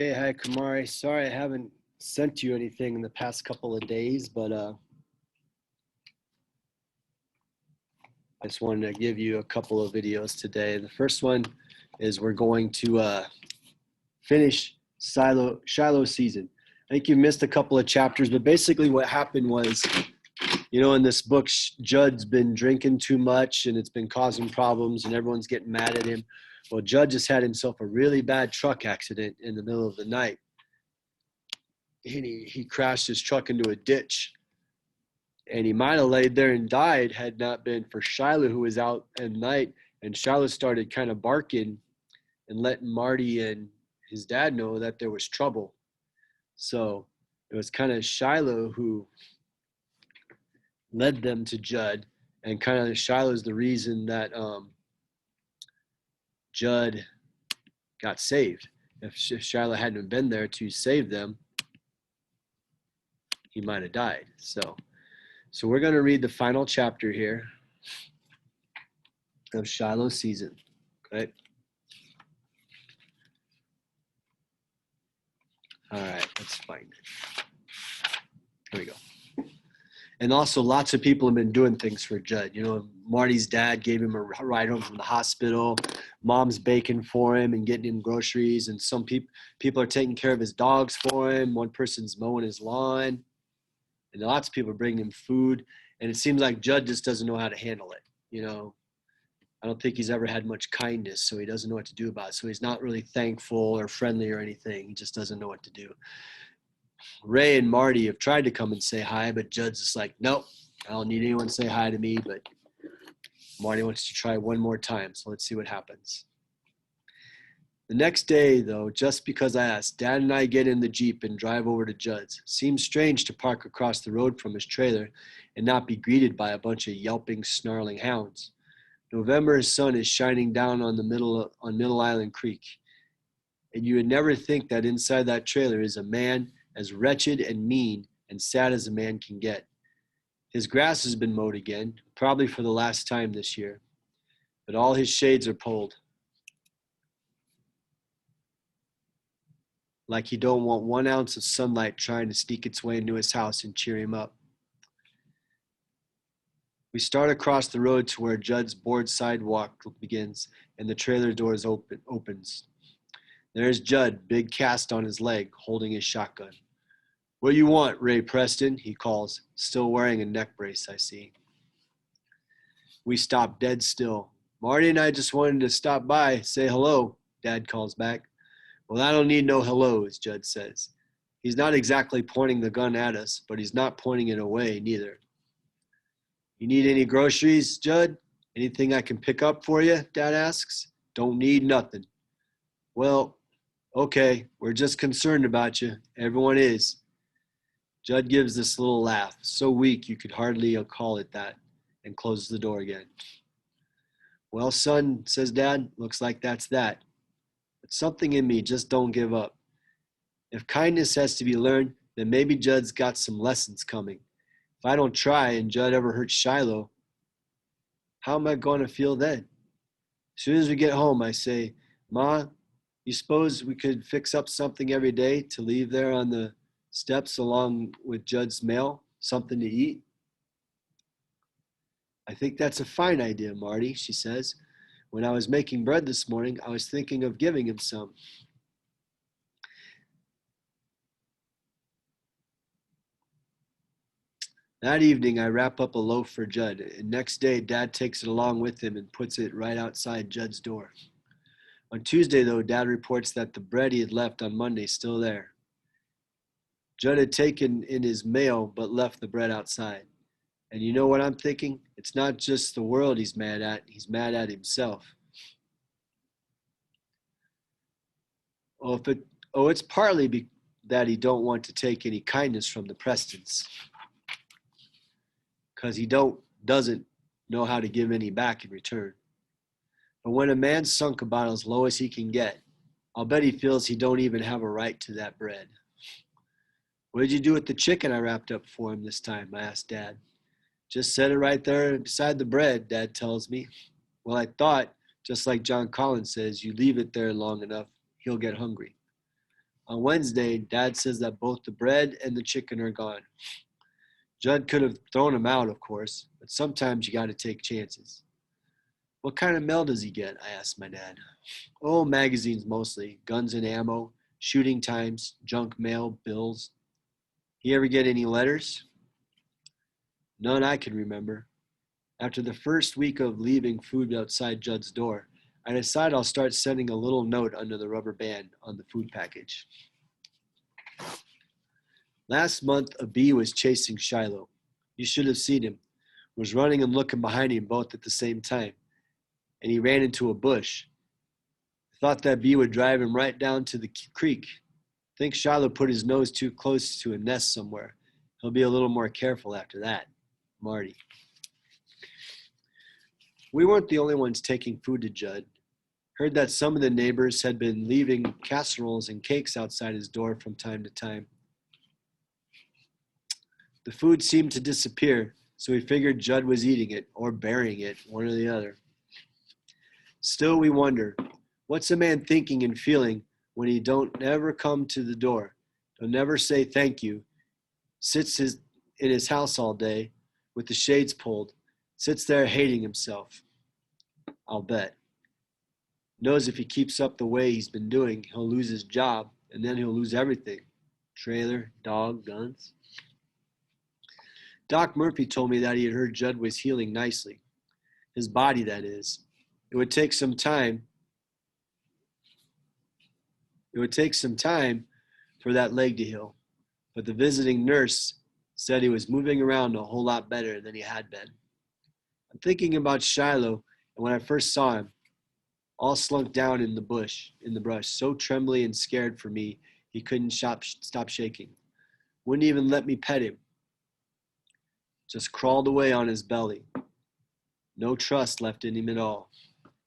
Hey, hi, Kamari. Sorry I haven't sent you anything in the past couple of days, but I just wanted to give you a couple of videos today. The first one is we're going to finish Shiloh season. I think you missed a couple of chapters, but basically what happened was, in this book, Judd's been drinking too much and it's been causing problems and everyone's getting mad at him. Well, Judd just had himself a really bad truck accident in the middle of the night. And he crashed his truck into a ditch, and he might have laid there and died had not been for Shiloh, who was out at night. And Shiloh started kind of barking and letting Marty and his dad know that there was trouble. So it was kind of Shiloh who led them to Judd, and kind of Shiloh's the reason that Judd got saved. If Shiloh hadn't been there to save them, he might have died. So we're going to read the final chapter here of Shiloh season. Okay. All right, let's find it. Here we go. And also, lots of people have been doing things for Judd. Marty's dad gave him a ride home from the hospital. Mom's baking for him and getting him groceries. And some people are taking care of his dogs for him. One person's mowing his lawn. And lots of people are bringing him food. And it seems like Judd just doesn't know how to handle it. I don't think he's ever had much kindness, so he doesn't know what to do about it. So he's not really thankful or friendly or anything. He just doesn't know what to do. Ray and Marty have tried to come and say hi, but Judd's just like, nope, I don't need anyone to say hi to me. But Marty wants to try one more time, so let's see what happens. The next day, though, just because I asked, Dad and I get in the Jeep and drive over to Judd's. Seems strange to park across the road from his trailer and not be greeted by a bunch of yelping, snarling hounds. November's sun is shining down on Middle Island Creek, and you would never think that inside that trailer is a man as wretched and mean and sad as a man can get. His grass has been mowed again, probably for the last time this year, but all his shades are pulled. Like he don't want 1 ounce of sunlight trying to sneak its way into his house and cheer him up. We start across the road to where Judd's board sidewalk begins, and the trailer doors opens. There's Judd, big cast on his leg, holding his shotgun. What do you want, Ray Preston? He calls, still wearing a neck brace, I see. We stop dead still. Marty and I just wanted to stop by, say hello, Dad calls back. Well, I don't need no hellos, Judd says. He's not exactly pointing the gun at us, but he's not pointing it away neither. You need any groceries, Judd? Anything I can pick up for you, Dad asks. Don't need nothing. Well, okay, we're just concerned about you. Everyone is. Judd gives this little laugh, so weak you could hardly call it that, and closes the door again. Well, son, says Dad, looks like that's that. But something in me just don't give up. If kindness has to be learned, then maybe Judd's got some lessons coming. If I don't try and Judd ever hurts Shiloh, how am I going to feel then? As soon as we get home, I say, Ma, you suppose we could fix up something every day to leave there on the steps along with Judd's mail, something to eat? I think that's a fine idea, Marty, she says. When I was making bread this morning, I was thinking of giving him some. That evening, I wrap up a loaf for Judd, and next day, Dad takes it along with him and puts it right outside Judd's door. On Tuesday, though, Dad reports that the bread he had left on Monday is still there. Judd had taken in his mail, but left the bread outside. And you know what I'm thinking? It's not just the world he's mad at himself. It's partly that he don't want to take any kindness from the Prestons, because he doesn't know how to give any back in return. But when a man's sunk about as low as he can get, I'll bet he feels he don't even have a right to that bread. What did you do with the chicken I wrapped up for him this time? I asked Dad. Just set it right there beside the bread, Dad tells me. Well, I thought, just like John Collins says, you leave it there long enough, he'll get hungry. On Wednesday, Dad says that both the bread and the chicken are gone. Judd could have thrown them out, of course, but sometimes you gotta take chances. What kind of mail does he get? I asked my dad. Oh, magazines mostly, guns and ammo, shooting times, junk mail, bills. He ever get any letters? None I can remember. After the first week of leaving food outside Judd's door, I decide I'll start sending a little note under the rubber band on the food package. Last month, a bee was chasing Shiloh. You should have seen him. Was running and looking behind him both at the same time, and he ran into a bush. Thought that bee would drive him right down to the creek. Think Shiloh put his nose too close to a nest somewhere. He'll be a little more careful after that. Marty. We weren't the only ones taking food to Judd. Heard that some of the neighbors had been leaving casseroles and cakes outside his door from time to time. The food seemed to disappear, so we figured Judd was eating it or burying it, one or the other. Still, we wonder, what's a man thinking and feeling when he don't ever come to the door, don't never say thank you, sits in his house all day with the shades pulled, sits there hating himself? I'll bet. Knows if he keeps up the way he's been doing, he'll lose his job, and then he'll lose everything. Trailer, dog, guns. Doc Murphy told me that he had heard Judd was healing nicely. His body, that is. It would take some time for that leg to heal, but the visiting nurse said he was moving around a whole lot better than he had been. I'm thinking about Shiloh, and when I first saw him, all slunk down in the brush, so trembly and scared for me, he couldn't stop shaking. Wouldn't even let me pet him. Just crawled away on his belly. No trust left in him at all.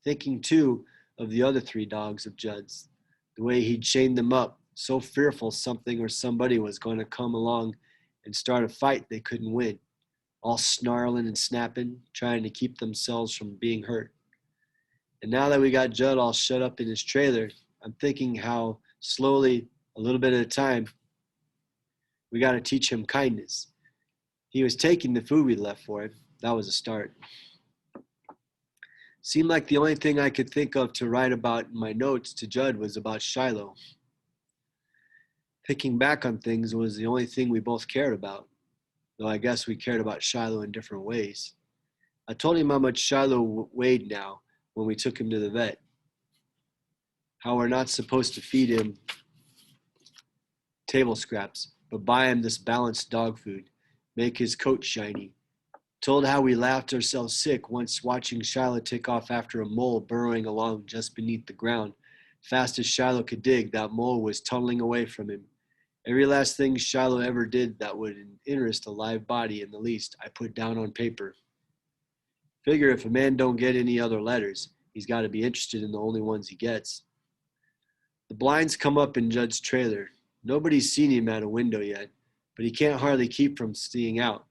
Thinking, too, of the other 3 dogs of Judd's, the way he'd chained them up, so fearful something or somebody was going to come along and start a fight they couldn't win, all snarling and snapping, trying to keep themselves from being hurt. And now that we got Judd all shut up in his trailer, I'm thinking how slowly, a little bit at a time, we got to teach him kindness. He was taking the food we left for him. That was a start. Seemed like the only thing I could think of to write about in my notes to Judd was about Shiloh. Thinking back on things was the only thing we both cared about, though I guess we cared about Shiloh in different ways. I told him how much Shiloh weighed now when we took him to the vet, how we're not supposed to feed him table scraps, but buy him this balanced dog food, make his coat shiny. Told how we laughed ourselves sick once watching Shiloh take off after a mole burrowing along just beneath the ground. Fast as Shiloh could dig, that mole was tunneling away from him. Every last thing Shiloh ever did that would interest a live body in the least, I put down on paper. Figure if a man don't get any other letters, he's got to be interested in the only ones he gets. The blinds come up in Judd's trailer. Nobody's seen him at a window yet, but he can't hardly keep from seeing out.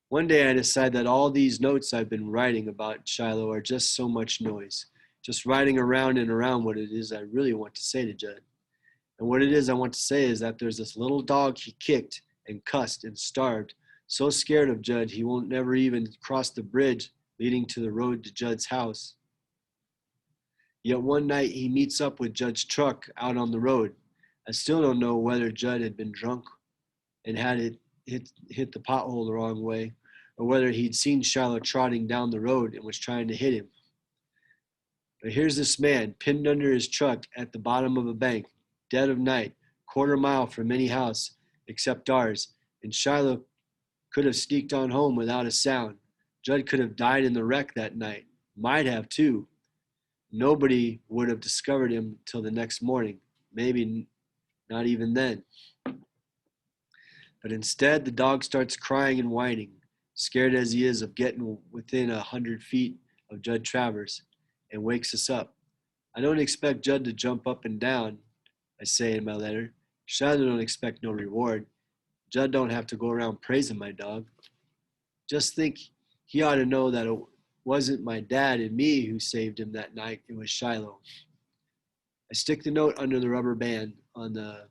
One day I decide that all these notes I've been writing about Shiloh are just so much noise, just writing around and around what it is I really want to say to Judd. And what it is I want to say is that there's this little dog he kicked and cussed and starved, so scared of Judd he won't never even cross the bridge leading to the road to Judd's house. Yet one night he meets up with Judd's truck out on the road. I still don't know whether Judd had been drunk and had it hit the pothole the wrong way, or whether he'd seen Shiloh trotting down the road and was trying to hit him. But here's this man pinned under his truck at the bottom of a bank, dead of night, quarter mile from any house except ours, and Shiloh could have sneaked on home without a sound. Judd could have died in the wreck that night, might have too. Nobody would have discovered him till the next morning, maybe not even then. But instead, the dog starts crying and whining, scared as he is of getting within 100 feet of Judd Travers, and wakes us up. I don't expect Judd to jump up and down, I say in my letter. Shiloh don't expect no reward. Judd don't have to go around praising my dog. Just think he ought to know that it wasn't my dad and me who saved him that night. It was Shiloh. I stick the note under the rubber band on the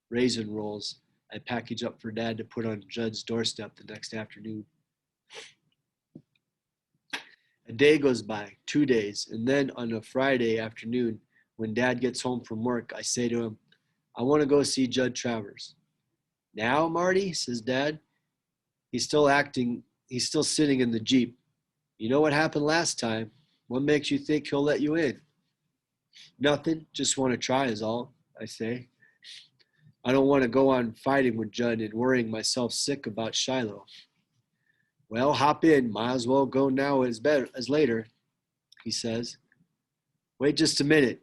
raisin rolls I package up for Dad to put on Judd's doorstep the next afternoon. A day goes by, 2 days, and then on a Friday afternoon, when Dad gets home from work, I say to him, I want to go see Judd Travers. Now, Marty, says Dad. He's still sitting in the Jeep. You know what happened last time? What makes you think he'll let you in? Nothing, just want to try is all, I say. I don't want to go on fighting with Judd and worrying myself sick about Shiloh. Well, hop in, might as well go now as later, he says. Wait just a minute,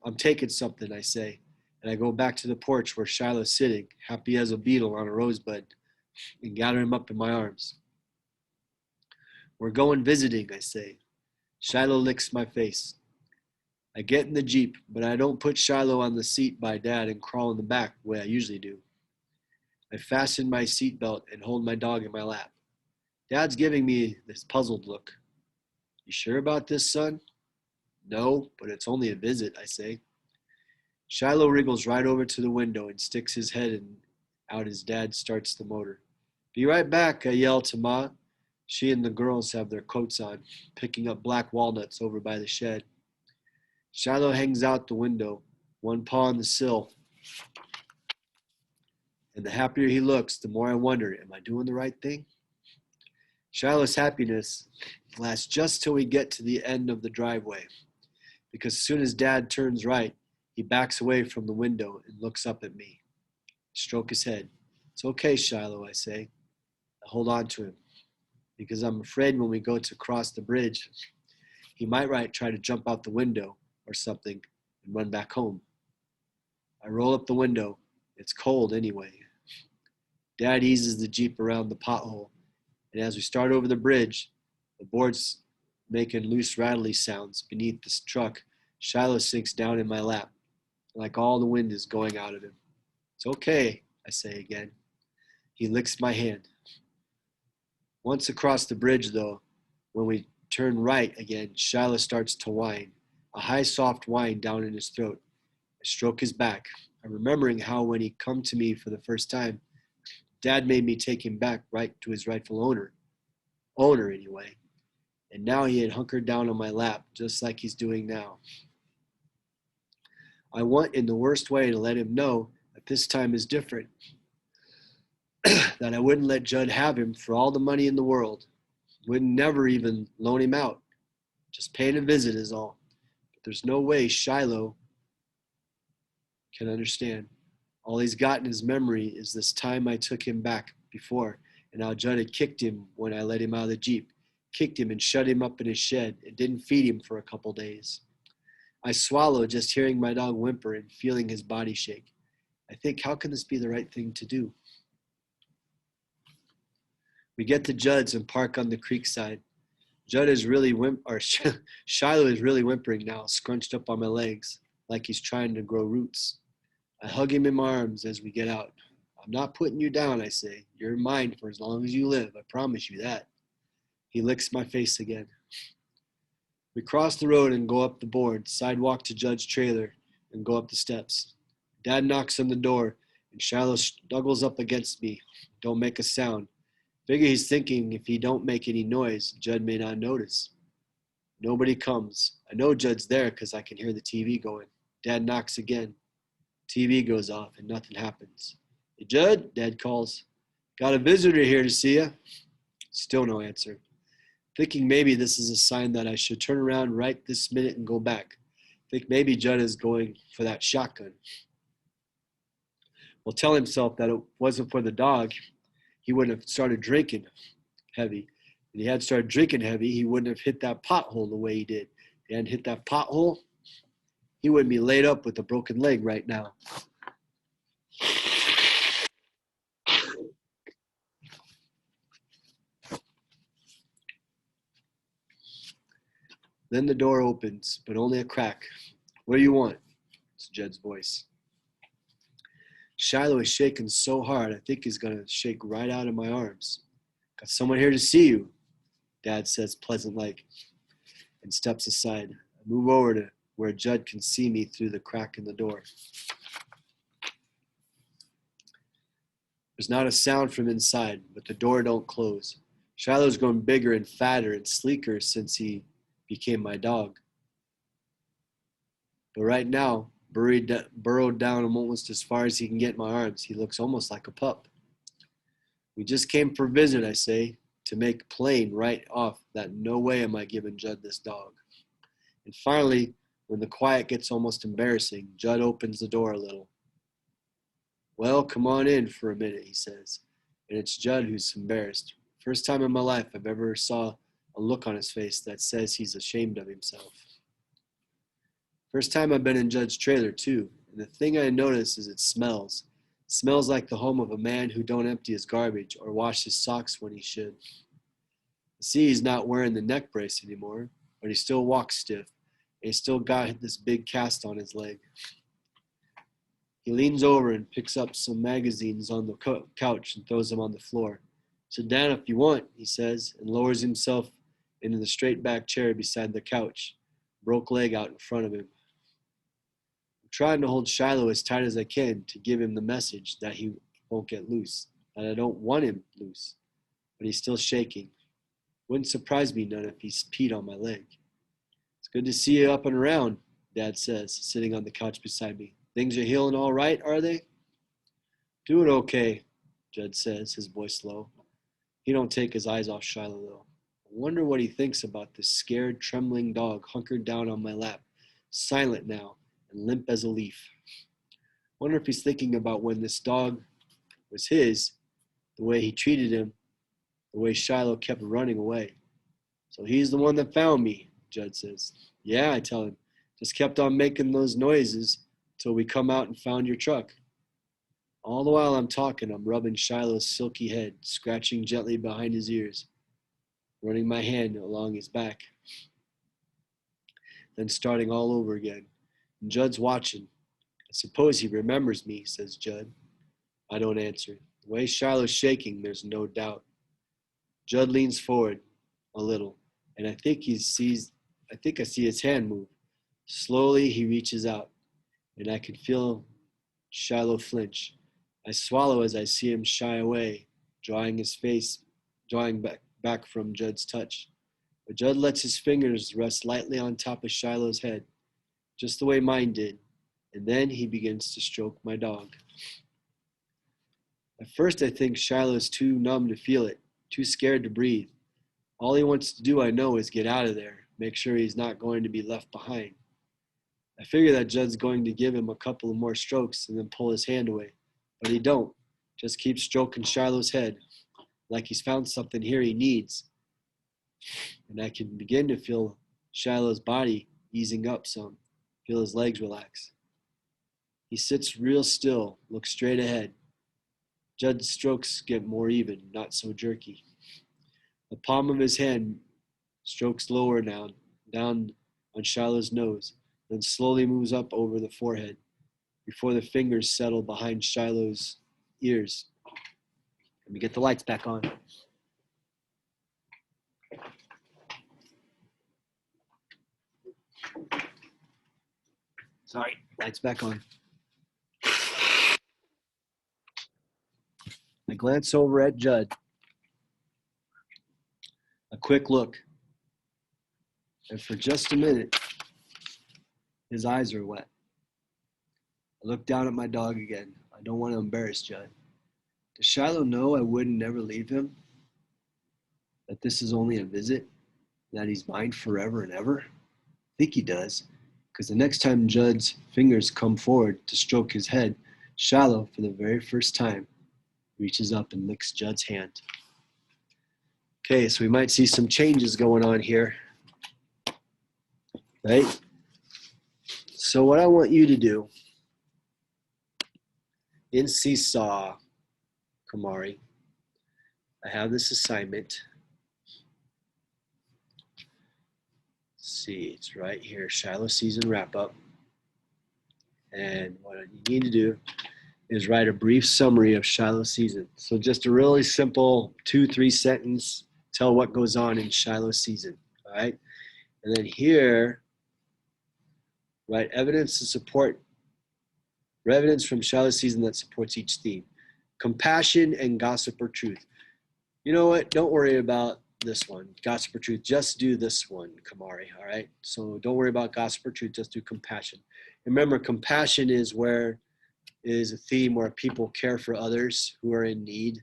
I'm taking something, I say, and I go back to the porch where Shiloh's sitting, happy as a beetle on a rosebud, and gather him up in my arms. We're going visiting, I say. Shiloh licks my face. I get in the Jeep, but I don't put Shiloh on the seat by Dad and crawl in the back the way I usually do. I fasten my seatbelt and hold my dog in my lap. Dad's giving me this puzzled look. You sure about this, son? No, but it's only a visit, I say. Shiloh wriggles right over to the window and sticks his head out as Dad starts the motor. Be right back, I yell to Ma. She and the girls have their coats on, picking up black walnuts over by the shed. Shiloh hangs out the window, one paw on the sill. And the happier he looks, the more I wonder, am I doing the right thing? Shiloh's happiness lasts just till we get to the end of the driveway, because as soon as Dad turns right, he backs away from the window and looks up at me. I stroke his head. It's okay, Shiloh, I say. I hold on to him, because I'm afraid when we go to cross the bridge, he might try to jump out the window or something and run back home. I roll up the window. It's cold anyway. Dad eases the Jeep around the pothole, and as we start over the bridge, the boards making loose rattly sounds beneath this truck, Shiloh sinks down in my lap, like all the wind is going out of him. It's okay, I say again. He licks my hand. Once across the bridge, though, when we turn right again, Shiloh starts to whine, a high, soft whine down in his throat. I stroke his back. I'm remembering how when he come to me for the first time, Dad made me take him back right to his rightful owner anyway. And now he had hunkered down on my lap, just like he's doing now. I want in the worst way to let him know that this time is different, that I wouldn't let Judd have him for all the money in the world, wouldn't never even loan him out, just paying a visit is all. But there's no way Shiloh can understand. All he's got in his memory is this time I took him back before, and how Judd had kicked him when I let him out of the Jeep, kicked him and shut him up in his shed and didn't feed him for a couple days. I swallow just hearing my dog whimper and feeling his body shake. I think, how can this be the right thing to do? We get to Judd's and park on the creek side. Shiloh is really whimpering now, scrunched up on my legs, like he's trying to grow roots. I hug him in my arms as we get out. I'm not putting you down, I say. You're mine for as long as you live. I promise you that. He licks my face again. We cross the road and go up the board, sidewalk to Judd's trailer, and go up the steps. Dad knocks on the door, and Shiloh snuggles up against me. Don't make a sound. Figure he's thinking if he don't make any noise, Judd may not notice. Nobody comes. I know Judd's there because I can hear the TV going. Dad knocks again. TV goes off and nothing happens. Hey, Judd, Dad calls. Got a visitor here to see you. Still no answer. Thinking maybe this is a sign that I should turn around right this minute and go back. Think maybe Judd is going for that shotgun. Will tell himself that it wasn't for the dog, he wouldn't have started drinking heavy. If he had started drinking heavy, he wouldn't have hit that pothole the way he did. If he hadn't hit that pothole, he wouldn't be laid up with a broken leg right now. Then the door opens, but only a crack. What do you want? It's Judd's voice. Shiloh is shaking so hard, I think he's going to shake right out of my arms. Got someone here to see you, Dad says pleasant-like, and steps aside. I move over to where Judd can see me through the crack in the door. There's not a sound from inside, but the door don't close. Shiloh's grown bigger and fatter and sleeker since he became my dog. But right now, burrowed down almost as far as he can get in my arms, he looks almost like a pup. We just came for a visit, I say, to make plain right off that no way am I giving Judd this dog. And finally, when the quiet gets almost embarrassing, Judd opens the door a little. Well, come on in for a minute, he says. And it's Judd who's embarrassed. First time in my life I've ever saw a look on his face that says he's ashamed of himself. First time I've been in Judd's trailer too. And the thing I notice is it smells. It smells like the home of a man who don't empty his garbage or wash his socks when he should. I see he's not wearing the neck brace anymore, but he still walks stiff. And he's still got this big cast on his leg. He leans over and picks up some magazines on the couch and throws them on the floor. Sit down if you want, he says, and lowers himself into the straight back chair beside the couch, broke leg out in front of him. I'm trying to hold Shiloh as tight as I can to give him the message that he won't get loose, that I don't want him loose, but he's still shaking. Wouldn't surprise me none if he's peed on my leg. It's good to see you up and around, Dad says, sitting on the couch beside me. Things are healing all right, are they? Doing okay, Judd says, his voice low. He don't take his eyes off Shiloh, though. I wonder what he thinks about this scared, trembling dog hunkered down on my lap, silent now and limp as a leaf. Wonder if he's thinking about when this dog was his, the way he treated him, the way Shiloh kept running away. So he's the one that found me, Judd says. Yeah, I tell him. Just kept on making those noises till we come out and found your truck. All the while I'm talking, I'm rubbing Shiloh's silky head, scratching gently behind his ears, running my hand along his back, then starting all over again. And Judd's watching. I suppose he remembers me, says Judd. I don't answer. The way Shiloh's shaking, there's no doubt. Judd leans forward a little, and I think I see his hand move. Slowly he reaches out, and I can feel Shiloh flinch. I swallow as I see him shy away, drawing back from Judd's touch. But Judd lets his fingers rest lightly on top of Shiloh's head, just the way mine did, and then he begins to stroke my dog. At first I think Shiloh's too numb to feel it, too scared to breathe. All he wants to do, I know, is get out of there, make sure he's not going to be left behind. I figure that Judd's going to give him a couple of more strokes and then pull his hand away. But he don't. Just keeps stroking Shiloh's head like he's found something here he needs. And I can begin to feel Shiloh's body easing up some, feel his legs relax. He sits real still, looks straight ahead. Judd's strokes get more even, not so jerky. The palm of his hand strokes lower now, down on Shiloh's nose, then slowly moves up over the forehead before the fingers settle behind Shiloh's ears. Let me get the lights back on. Sorry, lights back on. I glance over at Judd. A quick look. And for just a minute, his eyes are wet. I look down at my dog again. I don't want to embarrass Judd. Does Shiloh know I wouldn't never leave him? That this is only a visit? That he's mine forever and ever? I think he does, because the next time Judd's fingers come forward to stroke his head, Shiloh, for the very first time, reaches up and licks Judd's hand. Okay, so we might see some changes going on here, right? So what I want you to do in Seesaw, Kamari, I have this assignment. Let's see, it's right here, Shiloh season wrap up. And what you need to do is write a brief summary of Shiloh season. So just a really simple 2-3 sentence, tell what goes on in Shiloh season, all right? And then here, right? Evidence from Shiloh season that supports each theme. Compassion and gossip or truth. You know what? Don't worry about this one, gossip or truth. Just do this one, Kamari, all right? So don't worry about gossip or truth. Just do compassion. Remember, compassion is a theme where people care for others who are in need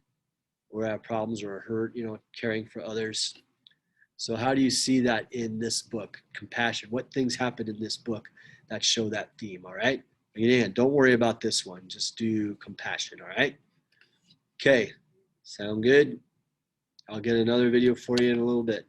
or have problems or are hurt, caring for others. So how do you see that in this book, compassion? What things happen in this book that show that theme, all right? Again, don't worry about this one. Just do compassion, all right? Okay, sound good? I'll get another video for you in a little bit.